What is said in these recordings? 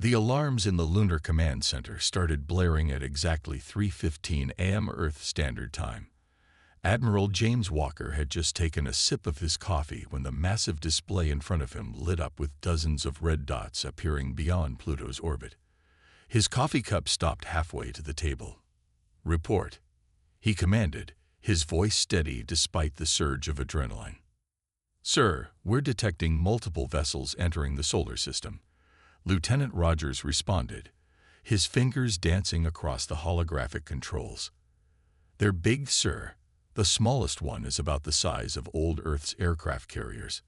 The alarms in the Lunar Command Center started blaring at exactly 3:15 a.m. Earth Standard Time. Admiral James Walker had just taken a sip of his coffee when the massive display in front of him lit up with dozens of red dots appearing beyond Pluto's orbit. His coffee cup stopped halfway to the table. "Report," he commanded, his voice steady despite the surge of adrenaline. "Sir, we're detecting multiple vessels entering the solar system," Lieutenant Rogers responded, his fingers dancing across the holographic controls. "They're big, sir. The smallest one is about the size of old Earth's aircraft carriers.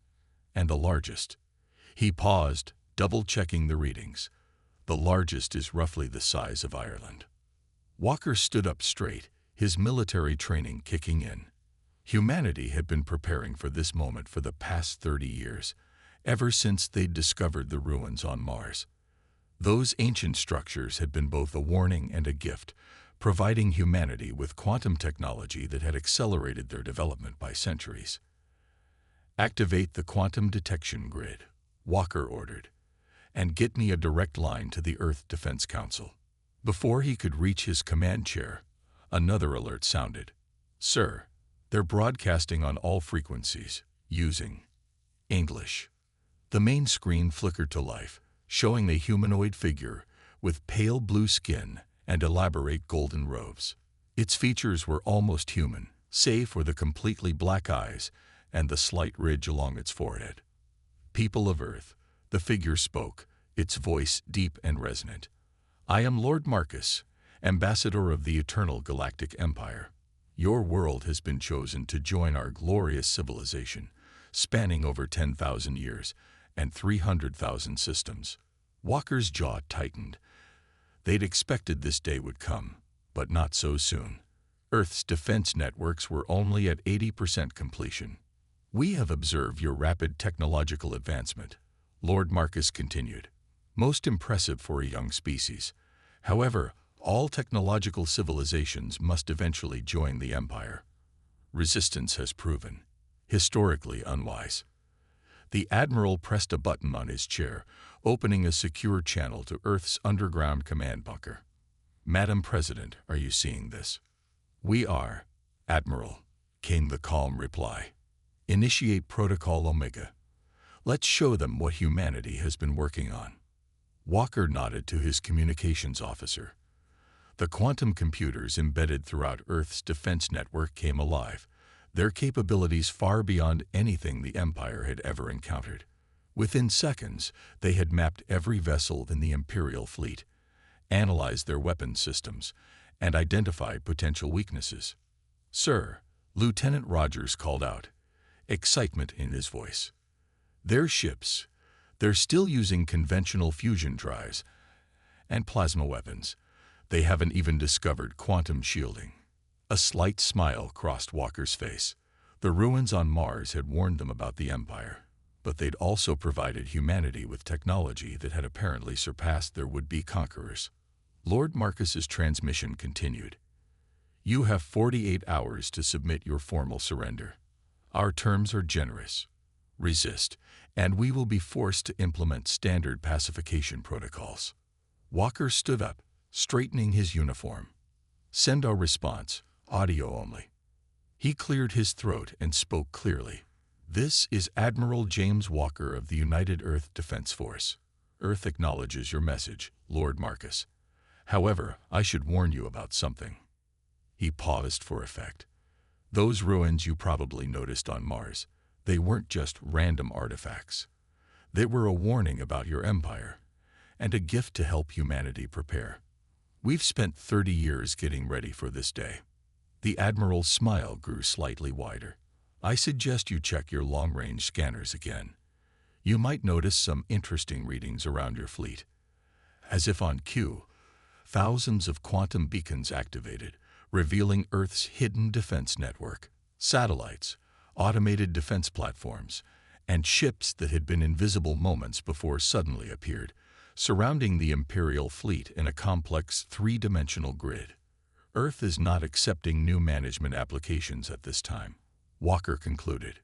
And the largest." He paused, double-checking the readings. "The largest is roughly the size of Ireland." Walker stood up straight, his military training kicking in. Humanity had been preparing for this moment for the past 30 years, ever since they'd discovered the ruins on Mars. Those ancient structures had been both a warning and a gift, providing humanity with quantum technology that had accelerated their development by centuries. "Activate the quantum detection grid," Walker ordered, "and get me a direct line to the Earth Defense Council." Before he could reach his command chair, another alert sounded. "Sir, they're broadcasting on all frequencies, using English." The main screen flickered to life, showing a humanoid figure with pale blue skin and elaborate golden robes. Its features were almost human, save for the completely black eyes and the slight ridge along its forehead. "People of Earth," the figure spoke, its voice deep and resonant. "I am Lord Marcus, ambassador of the eternal Galactic Empire. Your world has been chosen to join our glorious civilization, spanning over 10,000 years and 300,000 systems." Walker's jaw tightened. They'd expected this day would come, but not so soon. Earth's defense networks were only at 80% completion. "We have observed your rapid technological advancement," Lord Marcus continued. "Most impressive for a young species. However, all technological civilizations must eventually join the Empire. Resistance has proven historically unwise." The Admiral pressed a button on his chair, opening a secure channel to Earth's underground command bunker. "Madam President, are you seeing this?" "We are, Admiral," came the calm reply. "Initiate Protocol Omega. Let's show them what humanity has been working on." Walker nodded to his communications officer. The quantum computers embedded throughout Earth's defense network came alive, their capabilities far beyond anything the Empire had ever encountered. Within seconds, they had mapped every vessel in the Imperial fleet, analyzed their weapons systems, and identified potential weaknesses. "Sir," Lieutenant Rogers called out, excitement in his voice. "Their ships, they're still using conventional fusion drives and plasma weapons. They haven't even discovered quantum shielding." A slight smile crossed Walker's face. The ruins on Mars had warned them about the Empire, but they'd also provided humanity with technology that had apparently surpassed their would-be conquerors. Lord Marcus's transmission continued. "You have 48 hours to submit your formal surrender. Our terms are generous. Resist, and we will be forced to implement standard pacification protocols." Walker stood up, straightening his uniform. "Send our response, audio only." He cleared his throat and spoke clearly. "This is Admiral James Walker of the United Earth Defense Force. Earth acknowledges your message, Lord Marcus. However, I should warn you about something." He paused for effect. "Those ruins you probably noticed on Mars, they weren't just random artifacts. They were a warning about your empire, and a gift to help humanity prepare. We've spent 30 years getting ready for this day." The Admiral's smile grew slightly wider. "I suggest you check your long-range scanners again. You might notice some interesting readings around your fleet." As if on cue, thousands of quantum beacons activated, revealing Earth's hidden defense network. Satellites, automated defense platforms, and ships that had been invisible moments before suddenly appeared, surrounding the Imperial fleet in a complex three-dimensional grid. "Earth is not accepting new management applications at this time," Walker concluded.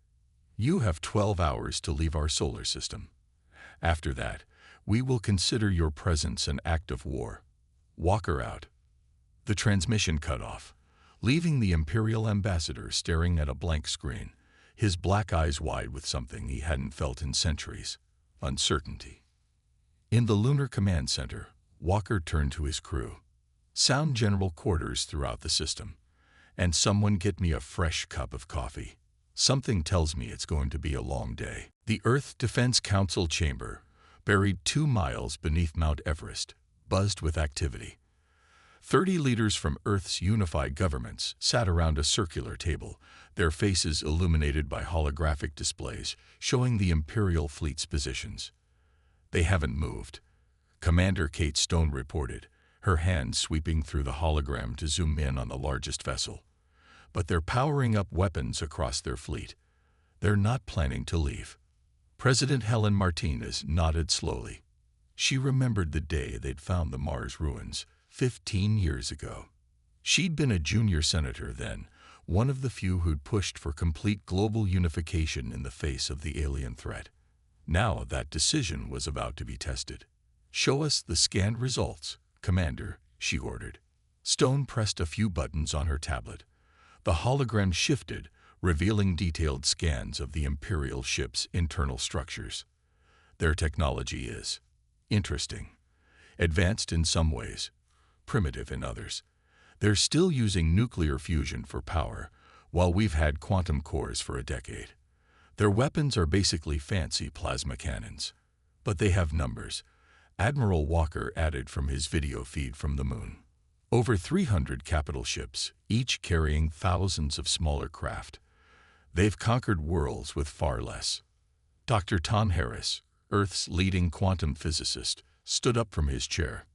"You have 12 hours to leave our solar system. After that, We will consider your presence an act of war. Walker out. The transmission cut off, leaving the Imperial ambassador staring at a blank screen, his black eyes wide with something he hadn't felt in centuries: uncertainty. In the Lunar Command Center, Walker turned to his crew. Sound general quarters throughout the system. And someone get me a fresh cup of coffee. Something tells me it's going to be a long day. The Earth Defense Council chamber, buried 2 miles beneath Mount Everest, buzzed with activity. 30 leaders from Earth's unified governments sat around a circular table, their faces illuminated by holographic displays showing the Imperial fleet's positions. They haven't moved, Commander Kate Stone reported, her hand sweeping through the hologram to zoom in on the largest vessel. But they're powering up weapons across their fleet. They're not planning to leave. President Helen Martinez nodded slowly. She remembered the day they'd found the Mars ruins 15 years ago. She'd been a junior senator then, one of the few who'd pushed for complete global unification in the face of the alien threat. Now that decision was about to be tested. "Show us the scanned results, Commander," she ordered. Stone pressed a few buttons on her tablet. The hologram shifted, revealing detailed scans of the Imperial ship's internal structures. Their technology is interesting, advanced in some ways, primitive in others. They're still using nuclear fusion for power, while we've had quantum cores for a decade. Their weapons are basically fancy plasma cannons. But they have numbers, Admiral Walker added from his video feed from the moon. Over 300 capital ships, each carrying thousands of smaller craft. They've conquered worlds with far less. Dr. Tom Harris, Earth's leading quantum physicist, stood up from his chair.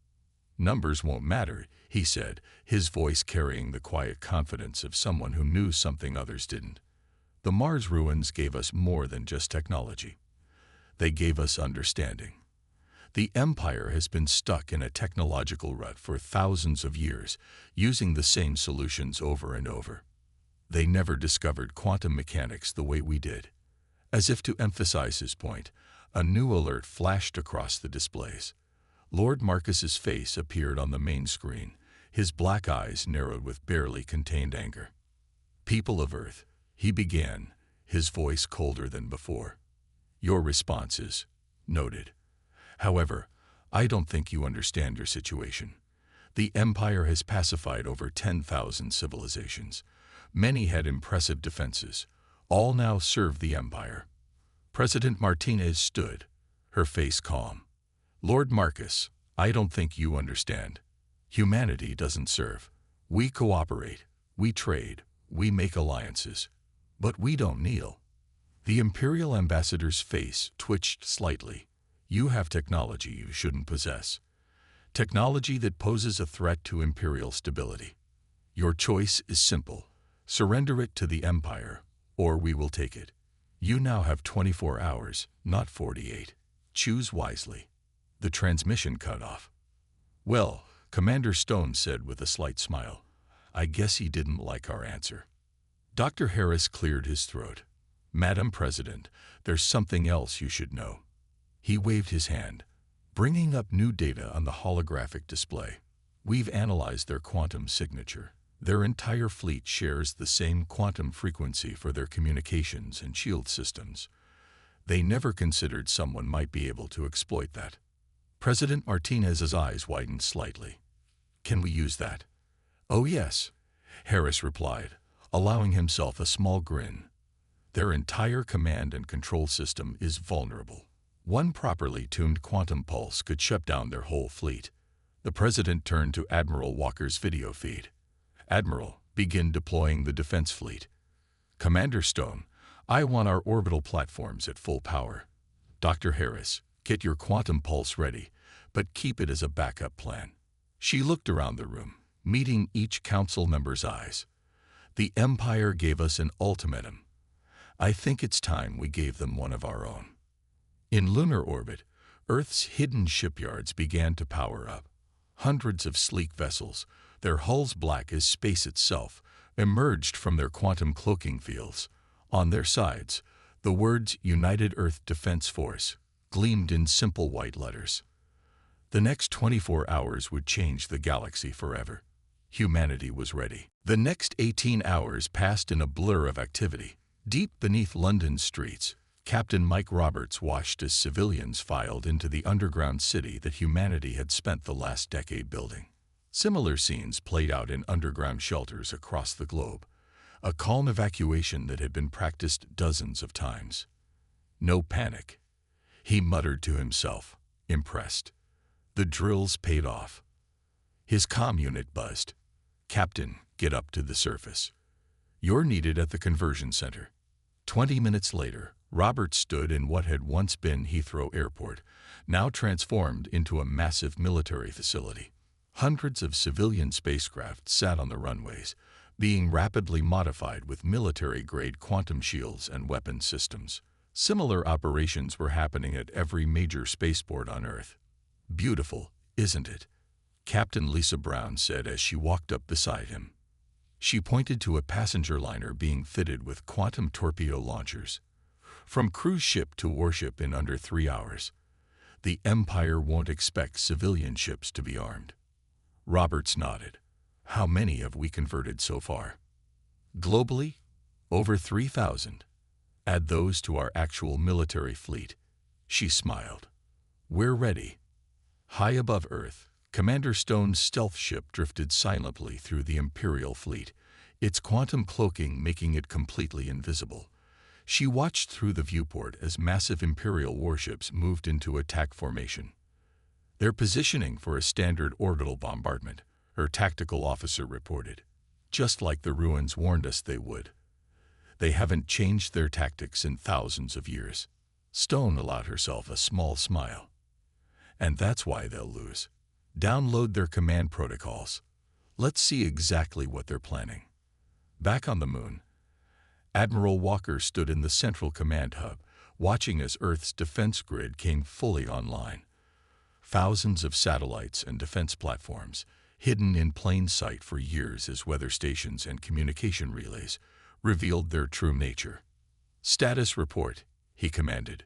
"Numbers won't matter," he said, his voice carrying the quiet confidence of someone who knew something others didn't. "The Mars ruins gave us more than just technology. They gave us understanding. The Empire has been stuck in a technological rut for thousands of years, using the same solutions over and over. They never discovered quantum mechanics the way we did." As if to emphasize his point, a new alert flashed across the displays. Lord Marcus's face appeared on the main screen, his black eyes narrowed with barely contained anger. "People of Earth," he began, his voice colder than before. "Your response is noted. However, I don't think you understand your situation. The Empire has pacified over 10,000 civilizations. Many had impressive defenses. All now serve the Empire." President Martinez stood, her face calm. "Lord Marcus, I don't think you understand. Humanity doesn't serve. We cooperate, we trade, we make alliances. But we don't kneel." The Imperial ambassador's face twitched slightly. "You have technology you shouldn't possess. Technology that poses a threat to Imperial stability. Your choice is simple. Surrender it to the Empire, or we will take it. You now have 24 hours, not 48. Choose wisely." The transmission cut off. "Well," Commander Stone said with a slight smile, "I guess he didn't like our answer." Dr. Harris cleared his throat. "Madam President, there's something else you should know." He waved his hand, bringing up new data on the holographic display. "We've analyzed their quantum signature. Their entire fleet shares the same quantum frequency for their communications and shield systems. They never considered someone might be able to exploit that." President Martinez's eyes widened slightly. "Can we use that?" "Oh yes," Harris replied, allowing himself a small grin. "Their entire command and control system is vulnerable. One properly tuned quantum pulse could shut down their whole fleet." The president turned to Admiral Walker's video feed. "Admiral, begin deploying the defense fleet." "Commander Stone, I want our orbital platforms at full power." "Dr. Harris, get your quantum pulse ready, but keep it as a backup plan." She looked around the room, meeting each council member's eyes. "The Empire gave us an ultimatum. I think it's time we gave them one of our own." In lunar orbit, Earth's hidden shipyards began to power up. Hundreds of sleek vessels, their hulls black as space itself, emerged from their quantum cloaking fields. On their sides, the words United Earth Defense Force gleamed in simple white letters. The next 24 hours would change the galaxy forever. Humanity was ready. The next 18 hours passed in a blur of activity. Deep beneath London's streets, Captain Mike Roberts watched as civilians filed into the underground city that humanity had spent the last decade building. Similar scenes played out in underground shelters across the globe, a calm evacuation that had been practiced dozens of times. No panic, he muttered to himself, impressed. The drills paid off. His comm unit buzzed. Captain, get up to the surface. You're needed at the conversion center. 20 minutes later, Roberts stood in what had once been Heathrow Airport, now transformed into a massive military facility. Hundreds of civilian spacecraft sat on the runways, being rapidly modified with military-grade quantum shields and weapon systems. Similar operations were happening at every major spaceport on Earth. Beautiful, isn't it? Captain Lisa Brown said as she walked up beside him. She pointed to a passenger liner being fitted with quantum torpedo launchers. From cruise ship to warship in under 3 hours. The Empire won't expect civilian ships to be armed. Roberts nodded. How many have we converted so far? Globally, over 3,000. Add those to our actual military fleet. She smiled. We're ready. High above Earth, Commander Stone's stealth ship drifted silently through the Imperial fleet, its quantum cloaking making it completely invisible. She watched through the viewport as massive Imperial warships moved into attack formation. They're positioning for a standard orbital bombardment, her tactical officer reported. Just like the ruins warned us they would. They haven't changed their tactics in thousands of years. Stone allowed herself a small smile. And that's why they'll lose. Download their command protocols. Let's see exactly what they're planning. Back on the moon, Admiral Walker stood in the central command hub, watching as Earth's defense grid came fully online. Thousands of satellites and defense platforms, hidden in plain sight for years as weather stations and communication relays, revealed their true nature. Status report, he commanded.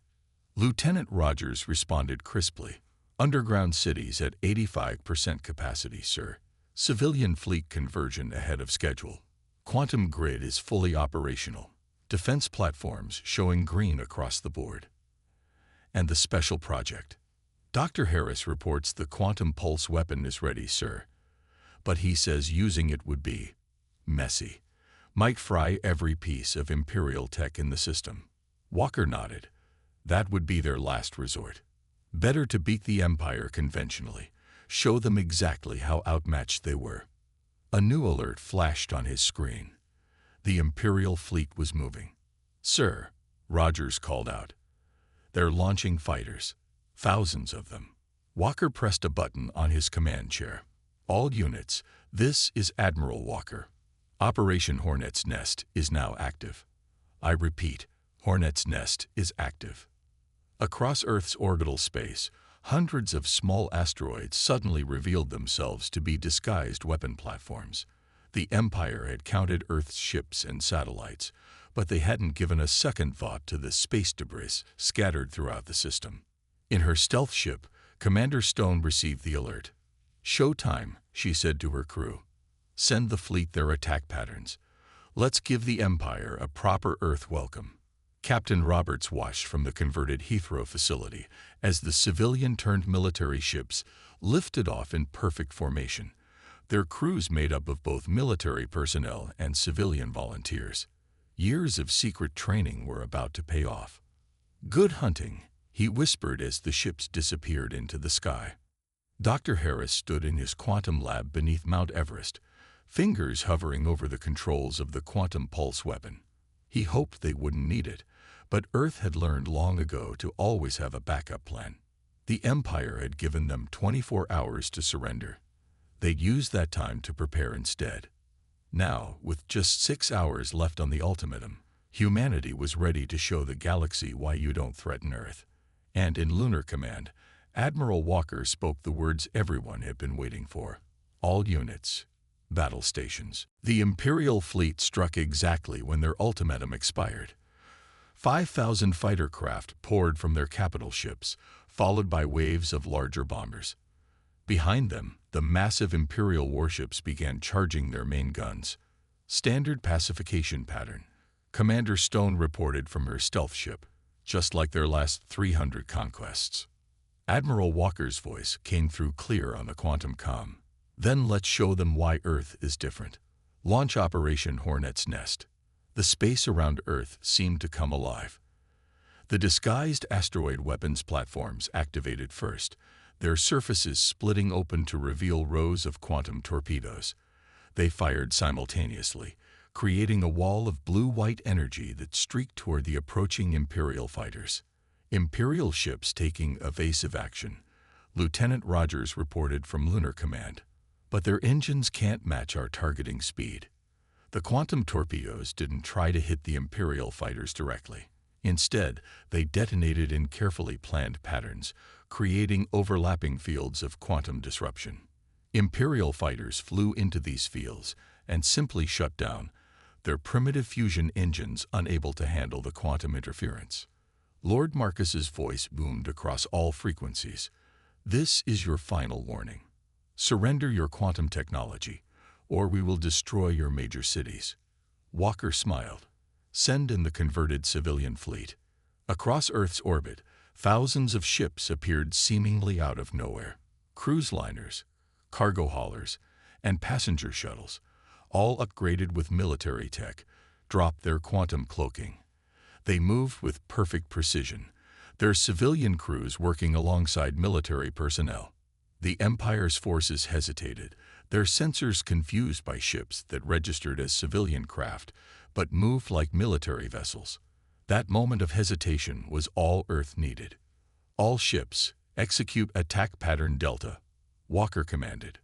Lieutenant Rogers responded crisply. Underground cities at 85% capacity, sir. Civilian fleet conversion ahead of schedule. Quantum grid is fully operational. Defense platforms showing green across the board. And the special project. Dr. Harris reports the quantum pulse weapon is ready, sir. But he says using it would be messy. Might fry every piece of Imperial tech in the system. Walker nodded. That would be their last resort. Better to beat the Empire conventionally, show them exactly how outmatched they were. A new alert flashed on his screen. The Imperial fleet was moving. Sir, Rogers called out. They're launching fighters. Thousands of them. Walker pressed a button on his command chair. All units, this is Admiral Walker. Operation Hornet's Nest is now active. I repeat, Hornet's Nest is active. Across Earth's orbital space, hundreds of small asteroids suddenly revealed themselves to be disguised weapon platforms. The Empire had counted Earth's ships and satellites, but they hadn't given a second thought to the space debris scattered throughout the system. In her stealth ship, Commander Stone received the alert. Showtime, she said to her crew. Send the fleet their attack patterns. Let's give the Empire a proper Earth welcome. Captain Roberts watched from the converted Heathrow facility as the civilian-turned-military ships lifted off in perfect formation, their crews made up of both military personnel and civilian volunteers. Years of secret training were about to pay off. Good hunting, he whispered as the ships disappeared into the sky. Dr. Harris stood in his quantum lab beneath Mount Everest, fingers hovering over the controls of the quantum pulse weapon. He hoped they wouldn't need it, but Earth had learned long ago to always have a backup plan. The Empire had given them 24 hours to surrender. They'd use that time to prepare instead. Now, with just 6 hours left on the ultimatum, humanity was ready to show the galaxy why you don't threaten Earth. And in Lunar Command, Admiral Walker spoke the words everyone had been waiting for. All units. Battle stations. The Imperial fleet struck exactly when their ultimatum expired. 5,000 fighter craft poured from their capital ships, followed by waves of larger bombers. Behind them, the massive Imperial warships began charging their main guns. Standard pacification pattern, Commander Stone reported from her stealth ship, just like their last 300 conquests. Admiral Walker's voice came through clear on the quantum comm. Then let's show them why Earth is different. Launch Operation Hornet's Nest. The space around Earth seemed to come alive. The disguised asteroid weapons platforms activated first, their surfaces splitting open to reveal rows of quantum torpedoes. They fired simultaneously, creating a wall of blue-white energy that streaked toward the approaching Imperial fighters. Imperial ships taking evasive action, Lieutenant Rogers reported from Lunar Command. But their engines can't match our targeting speed. The quantum torpedoes didn't try to hit the Imperial fighters directly. Instead, they detonated in carefully planned patterns, creating overlapping fields of quantum disruption. Imperial fighters flew into these fields and simply shut down, their primitive fusion engines unable to handle the quantum interference. Lord Marcus's voice boomed across all frequencies. This is your final warning. Surrender your quantum technology, or we will destroy your major cities. Walker smiled. Send in the converted civilian fleet. Across Earth's orbit, thousands of ships appeared seemingly out of nowhere. Cruise liners, cargo haulers, and passenger shuttles, all upgraded with military tech, dropped their quantum cloaking. They moved with perfect precision, their civilian crews working alongside military personnel. The Empire's forces hesitated, their sensors confused by ships that registered as civilian craft but moved like military vessels. That moment of hesitation was all Earth needed. All ships, execute attack pattern Delta, Walker commanded.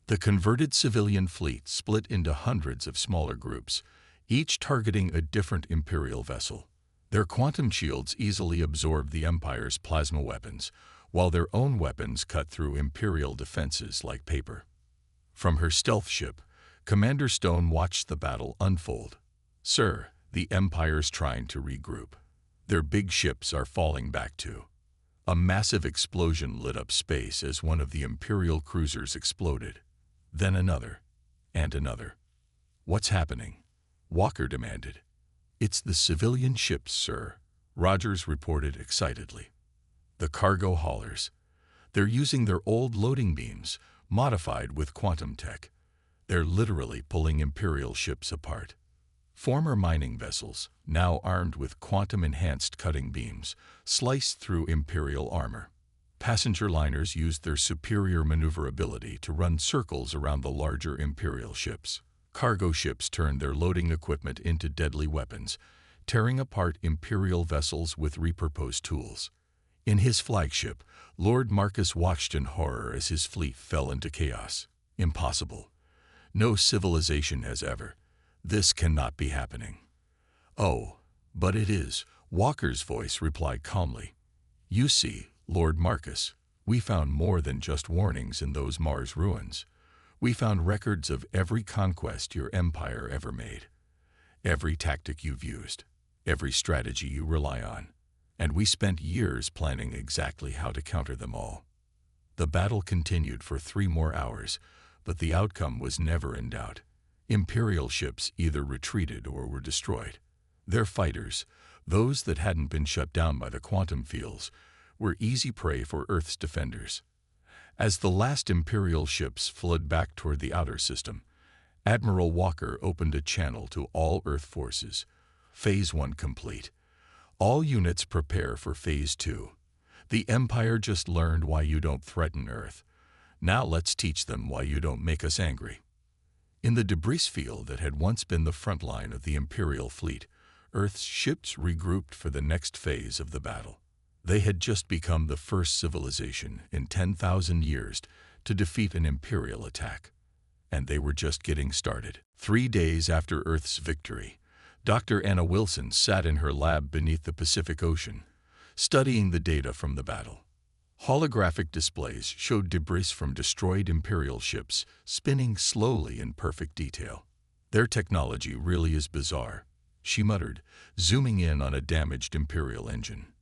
The converted civilian fleet split into hundreds of smaller groups, each targeting a different Imperial vessel. Their quantum shields easily absorbed the Empire's plasma weapons, while their own weapons cut through Imperial defenses like paper. From her stealth ship, Commander Stone watched the battle unfold. Sir, the Empire's trying to regroup. Their big ships are falling back too. A massive explosion lit up space as one of the Imperial cruisers exploded. Then another, and another. What's happening? Walker demanded. It's the civilian ships, sir, Rogers reported excitedly. The cargo haulers. They're using their old loading beams, modified with quantum tech. They're literally pulling Imperial ships apart. Former mining vessels, now armed with quantum-enhanced cutting beams, sliced through Imperial armor. Passenger liners used their superior maneuverability to run circles around the larger Imperial ships. Cargo ships turned their loading equipment into deadly weapons, tearing apart Imperial vessels with repurposed tools. In his flagship, Lord Marcus watched in horror as his fleet fell into chaos. Impossible. No civilization has ever. This cannot be happening. Oh, but it is, Walker's voice replied calmly. You see, Lord Marcus, we found more than just warnings in those Mars ruins. We found records of every conquest your empire ever made, every tactic you've used, every strategy you rely on, and we spent years planning exactly how to counter them all. The battle continued for 3 more hours, but the outcome was never in doubt. Imperial ships either retreated or were destroyed. Their fighters, those that hadn't been shut down by the quantum fields, were easy prey for Earth's defenders. As the last Imperial ships fled back toward the outer system, Admiral Walker opened a channel to all Earth forces. Phase 1 complete. All units prepare for Phase 2. The Empire just learned why you don't threaten Earth. Now let's teach them why you don't make us angry. In the debris field that had once been the front line of the Imperial fleet, Earth's ships regrouped for the next phase of the battle. They had just become the first civilization in 10,000 years to defeat an Imperial attack. And they were just getting started. 3 days after Earth's victory, Dr. Anna Wilson sat in her lab beneath the Pacific Ocean, studying the data from the battle. Holographic displays showed debris from destroyed Imperial ships spinning slowly in perfect detail. Their technology really is bizarre. she muttered, zooming in on a damaged Imperial engine.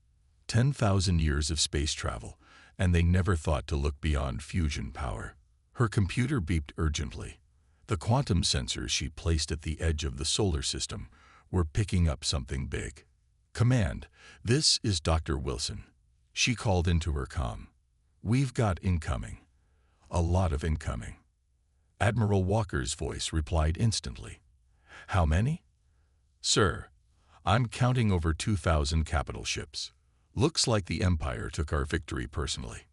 10,000 years of space travel, and they never thought to look beyond fusion power. Her computer beeped urgently. The quantum sensors she placed at the edge of the solar system were picking up something big. "Command, this is Dr. Wilson," she called into her comm. "We've got incoming. A lot of incoming." Admiral Walker's voice replied instantly. "How many?" "Sir, I'm counting over 2,000 capital ships. Looks like the Empire took our victory personally."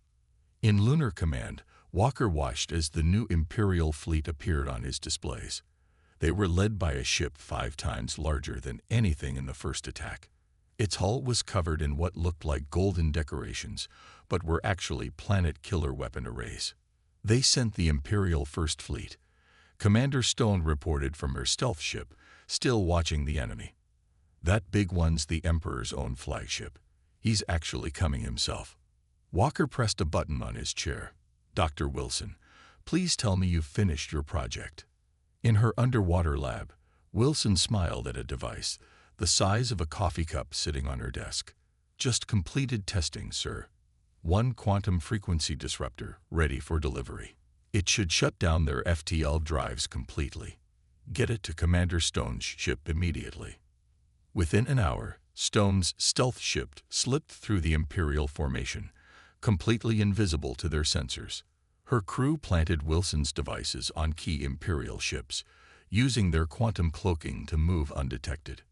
In Lunar Command, Walker watched as the new Imperial fleet appeared on his displays. They were led by a ship 5 times larger than anything in the first attack. Its hull was covered in what looked like golden decorations, but were actually planet-killer weapon arrays. They sent the Imperial First Fleet. Commander Stone reported from her stealth ship, still watching the enemy. "That big one's the Emperor's own flagship. He's actually coming himself." Walker pressed a button on his chair. "Dr. Wilson, please tell me you've finished your project." In her underwater lab, Wilson smiled at a device the size of a coffee cup sitting on her desk. "Just completed testing, sir. 1 quantum frequency disruptor ready for delivery. It should shut down their FTL drives completely. Get it to Commander Stone's ship immediately." Within an hour, Stone's stealth ship slipped through the Imperial formation, completely invisible to their sensors. Her crew planted Wilson's devices on key Imperial ships, using their quantum cloaking to move undetected.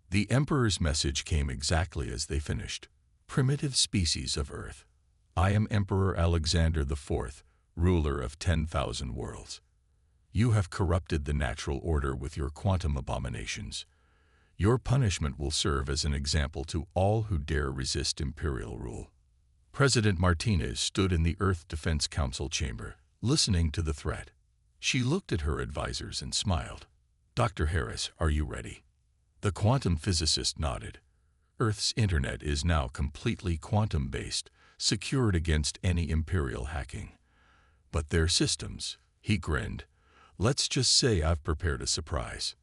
The Emperor's message came exactly as they finished. "Primitive species of Earth. I am Emperor Alexander IV, ruler of 10,000 worlds. You have corrupted the natural order with your quantum abominations. Your punishment will serve as an example to all who dare resist Imperial rule." President Martinez stood in the Earth Defense Council chamber, listening to the threat. She looked at her advisors and smiled. "Dr. Harris, are you ready?" The quantum physicist nodded. "Earth's internet is now completely quantum-based, secured against any Imperial hacking. But their systems," he grinned. "Let's just say I've prepared a surprise."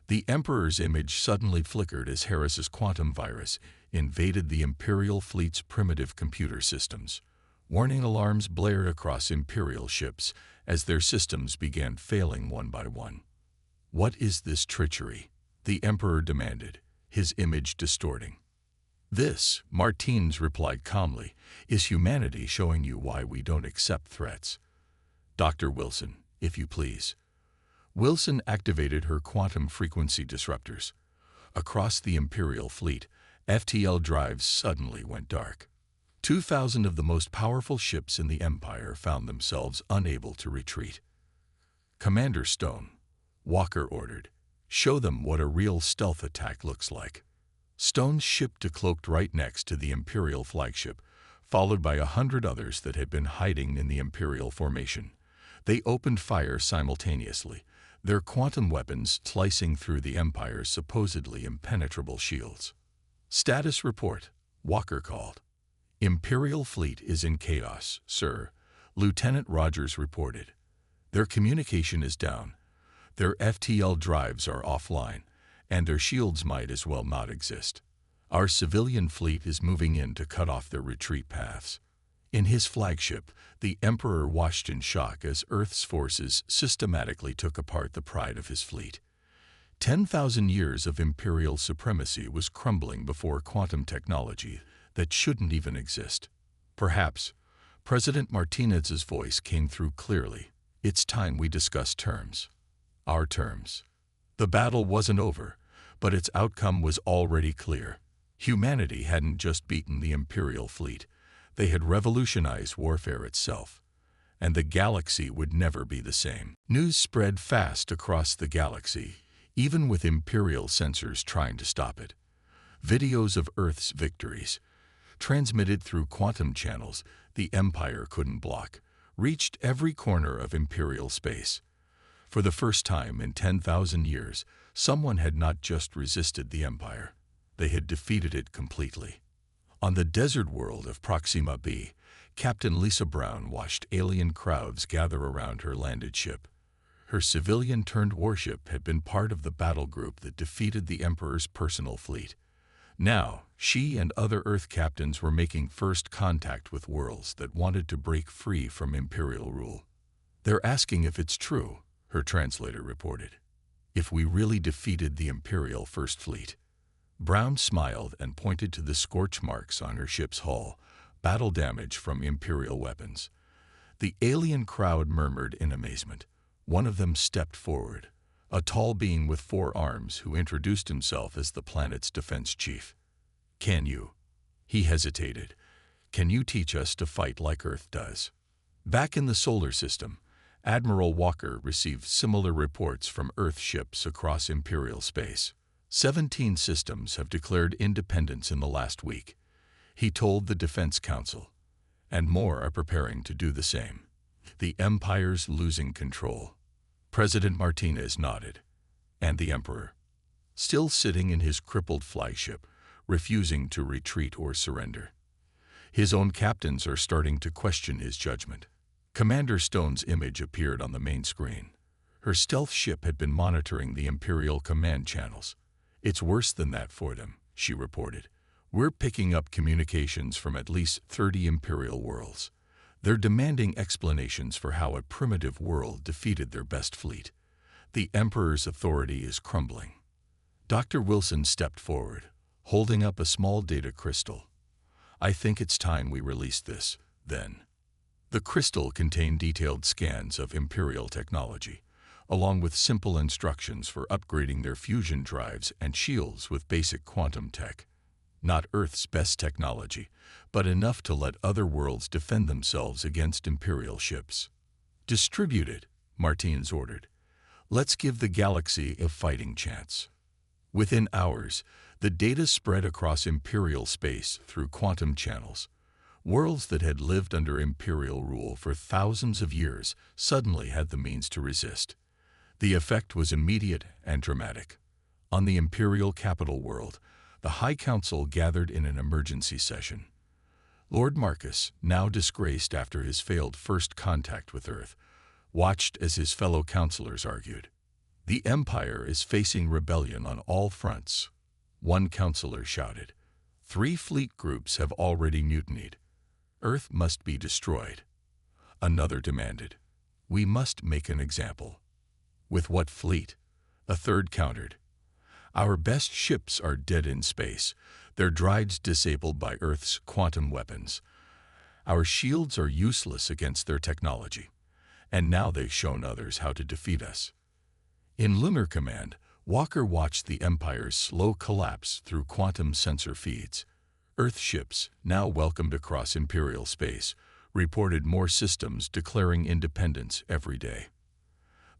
The Emperor's image suddenly flickered as Harris's quantum virus invaded the Imperial fleet's primitive computer systems. Warning alarms blared across Imperial ships as their systems began failing one by one. "What is this treachery?" the Emperor demanded, his image distorting. "This," Martins replied calmly, "is humanity showing you why we don't accept threats. Dr. Wilson, if you please." Wilson activated her quantum frequency disruptors. Across the Imperial fleet, FTL drives suddenly went dark. 2,000 of the most powerful ships in the Empire found themselves unable to retreat. "Commander Stone," Walker ordered, "show them what a real stealth attack looks like." Stone's ship decloaked right next to the Imperial flagship, followed by 100 others that had been hiding in the Imperial formation. They opened fire simultaneously, their quantum weapons slicing through the Empire's supposedly impenetrable shields. "Status report," Walker called. "Imperial fleet is in chaos, sir," Lieutenant Rogers reported. "Their communication is down, their FTL drives are offline, and their shields might as well not exist. Our civilian fleet is moving in to cut off their retreat paths." In his flagship, the Emperor watched in shock as Earth's forces systematically took apart the pride of his fleet. 10,000 years of Imperial supremacy was crumbling before quantum technology that shouldn't even exist. Perhaps President Martinez's voice came through clearly. "It's time we discuss terms. Our terms." The battle wasn't over, but its outcome was already clear. Humanity hadn't just beaten the Imperial fleet. They had revolutionized warfare itself, and the galaxy would never be the same. News spread fast across the galaxy, even with Imperial censors trying to stop it. Videos of Earth's victories, transmitted through quantum channels the Empire couldn't block, reached every corner of Imperial space. For the first time in 10,000 years, someone had not just resisted the Empire. They had defeated it completely. On the desert world of Proxima b, Captain Lisa Brown watched alien crowds gather around her landed ship. Her civilian-turned warship had been part of the battle group that defeated the Emperor's personal fleet. Now, she and other Earth captains were making first contact with worlds that wanted to break free from Imperial rule. "They're asking if it's true," her translator reported. "If we really defeated the Imperial First Fleet." Brown smiled and pointed to the scorch marks on her ship's hull, battle damage from Imperial weapons. The alien crowd murmured in amazement. One of them stepped forward, a tall being with 4 arms who introduced himself as the planet's defense chief. "Can you?" He hesitated. "Can you teach us to fight like Earth does?" Back in the solar system, Admiral Walker received similar reports from Earth ships across Imperial space. 17 systems have declared independence in the last week, he told the Defense Council, and more are preparing to do the same. The Empire's losing control. President Martinez nodded. And the Emperor, still sitting in his crippled flagship, refusing to retreat or surrender. His own captains are starting to question his judgment. Commander Stone's image appeared on the main screen. Her stealth ship had been monitoring the Imperial command channels. "It's worse than that for them," she reported. "We're picking up communications from at least 30 Imperial worlds. They're demanding explanations for how a primitive world defeated their best fleet. The Emperor's authority is crumbling." Dr. Wilson stepped forward, holding up a small data crystal. "I think it's time we release this, then." The crystal contained detailed scans of Imperial technology, along with simple instructions for upgrading their fusion drives and shields with basic quantum tech. Not Earth's best technology, but enough to let other worlds defend themselves against Imperial ships. "Distribute it," Martinez ordered. "Let's give the galaxy a fighting chance." Within hours, the data spread across Imperial space through quantum channels. Worlds that had lived under Imperial rule for thousands of years suddenly had the means to resist. The effect was immediate and dramatic. On the Imperial capital world, the High Council gathered in an emergency session. Lord Marcus, now disgraced after his failed first contact with Earth, watched as his fellow councilors argued. "The Empire is facing rebellion on all fronts," one councilor shouted. "3 fleet groups have already mutinied. Earth must be destroyed." Another demanded, "We must make an example." "With what fleet?" A third countered. "Our best ships are dead in space, their drives disabled by Earth's quantum weapons. Our shields are useless against their technology, and now they've shown others how to defeat us." In Lunar Command, Walker watched the Empire's slow collapse through quantum sensor feeds. Earth ships, now welcomed across Imperial space, reported more systems declaring independence every day.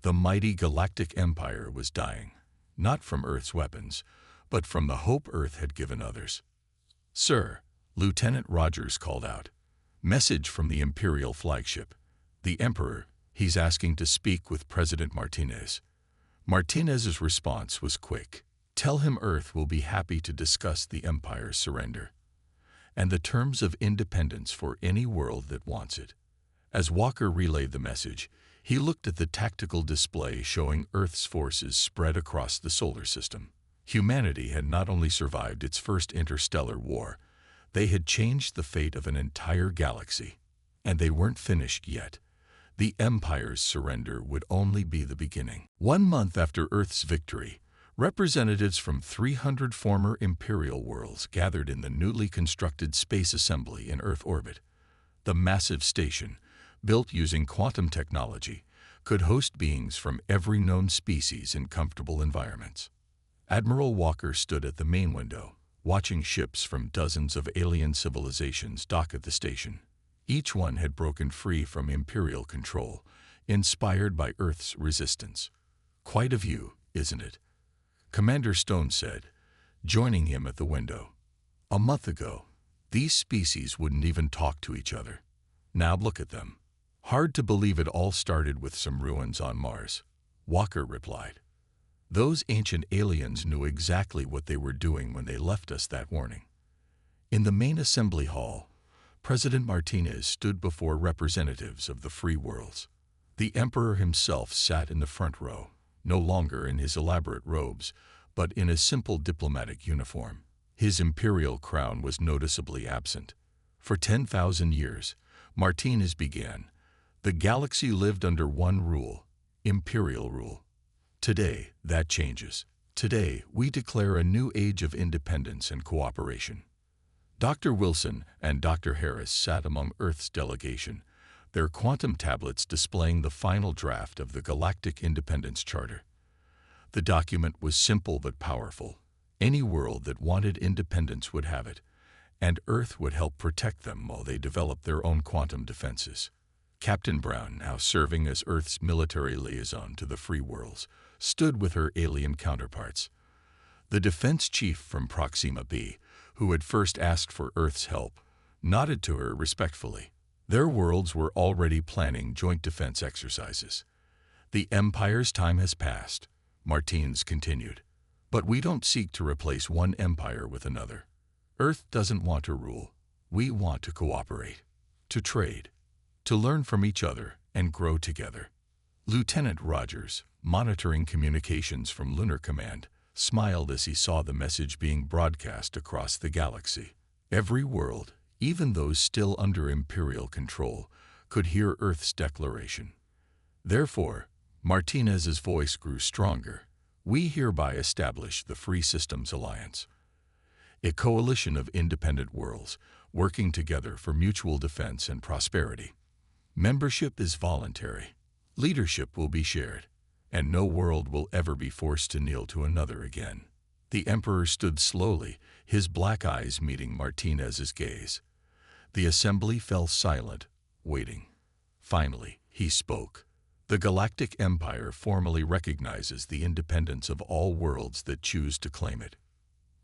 The mighty Galactic Empire was dying, not from Earth's weapons, but from the hope Earth had given others. "Sir," Lieutenant Rogers called out. "Message from the Imperial flagship. The Emperor, he's asking to speak with President Martinez." Martinez's response was quick. "Tell him Earth will be happy to discuss the Empire's surrender and the terms of independence for any world that wants it." As Walker relayed the message, he looked at the tactical display showing Earth's forces spread across the solar system. Humanity had not only survived its first interstellar war, they had changed the fate of an entire galaxy. And they weren't finished yet. The Empire's surrender would only be the beginning. 1 month after Earth's victory, representatives from 300 former Imperial worlds gathered in the newly constructed Space Assembly in Earth orbit. The massive station, built using quantum technology, could host beings from every known species in comfortable environments. Admiral Walker stood at the main window, watching ships from dozens of alien civilizations dock at the station. Each one had broken free from Imperial control, inspired by Earth's resistance. "Quite a view, isn't it?" Commander Stone said, joining him at the window. "A month ago, these species wouldn't even talk to each other. Now look at them." "Hard to believe it all started with some ruins on Mars," Walker replied. "Those ancient aliens knew exactly what they were doing when they left us that warning." In the main assembly hall, President Martinez stood before representatives of the free worlds. The emperor himself sat in the front row, no longer in his elaborate robes, but in a simple diplomatic uniform. His imperial crown was noticeably absent. For 10,000 years, Martinez began, the galaxy lived under one rule, imperial rule. Today, that changes. Today, we declare a new age of independence and cooperation. Dr. Wilson and Dr. Harris sat among Earth's delegation, their quantum tablets displaying the final draft of the Galactic Independence Charter. The document was simple but powerful. Any world that wanted independence would have it, and Earth would help protect them while they developed their own quantum defenses. Captain Brown, now serving as Earth's military liaison to the free worlds, stood with her alien counterparts. The defense chief from Proxima B, who had first asked for Earth's help, nodded to her respectfully. Their worlds were already planning joint defense exercises. The Empire's time has passed, Martinez continued. But we don't seek to replace one empire with another. Earth doesn't want to rule. We want to cooperate, to trade, to learn from each other and grow together. Lieutenant Rogers, monitoring communications from Lunar Command, smiled as he saw the message being broadcast across the galaxy. Every world, even those still under Imperial control, could hear Earth's declaration. Therefore, Martinez's voice grew stronger. We hereby establish the Free Systems Alliance, a coalition of independent worlds working together for mutual defense and prosperity. Membership is voluntary. Leadership will be shared, and no world will ever be forced to kneel to another again. The Emperor stood slowly, his black eyes meeting Martinez's gaze. The assembly fell silent, waiting. Finally, he spoke. The Galactic Empire formally recognizes the independence of all worlds that choose to claim it.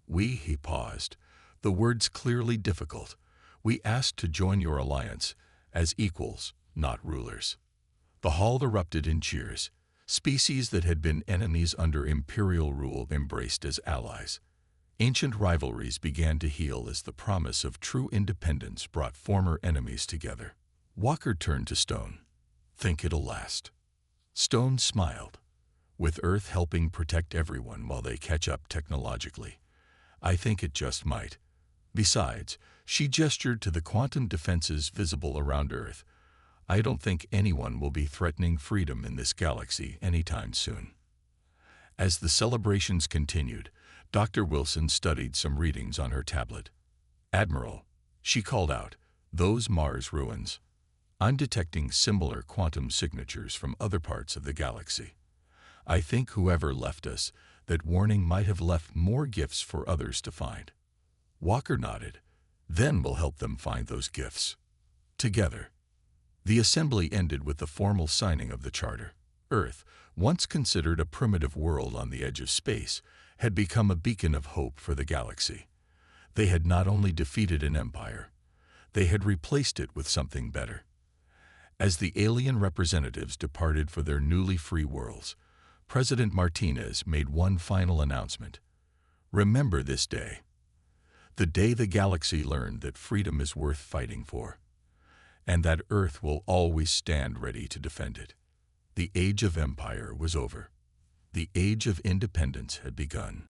He paused, the words clearly difficult. We ask to join your alliance as equals, not rulers. The hall erupted in cheers. Species that had been enemies under imperial rule embraced as allies. Ancient rivalries began to heal as the promise of true independence brought former enemies together. Walker turned to Stone. Think it'll last. Stone smiled. With Earth helping protect everyone while they catch up technologically, I think it just might. Besides, she gestured to the quantum defenses visible around Earth. I don't think anyone will be threatening freedom in this galaxy anytime soon. As the celebrations continued, Dr. Wilson studied some readings on her tablet. Admiral, she called out, those Mars ruins. I'm detecting similar quantum signatures from other parts of the galaxy. I think whoever left us that warning might have left more gifts for others to find. Walker nodded. Then we'll help them find those gifts. Together. The assembly ended with the formal signing of the charter. Earth, once considered a primitive world on the edge of space, had become a beacon of hope for the galaxy. They had not only defeated an empire, they had replaced it with something better. As the alien representatives departed for their newly free worlds, President Martinez made one final announcement. Remember this day. The day the galaxy learned that freedom is worth fighting for, and that Earth will always stand ready to defend it. The age of empire was over. The age of independence had begun.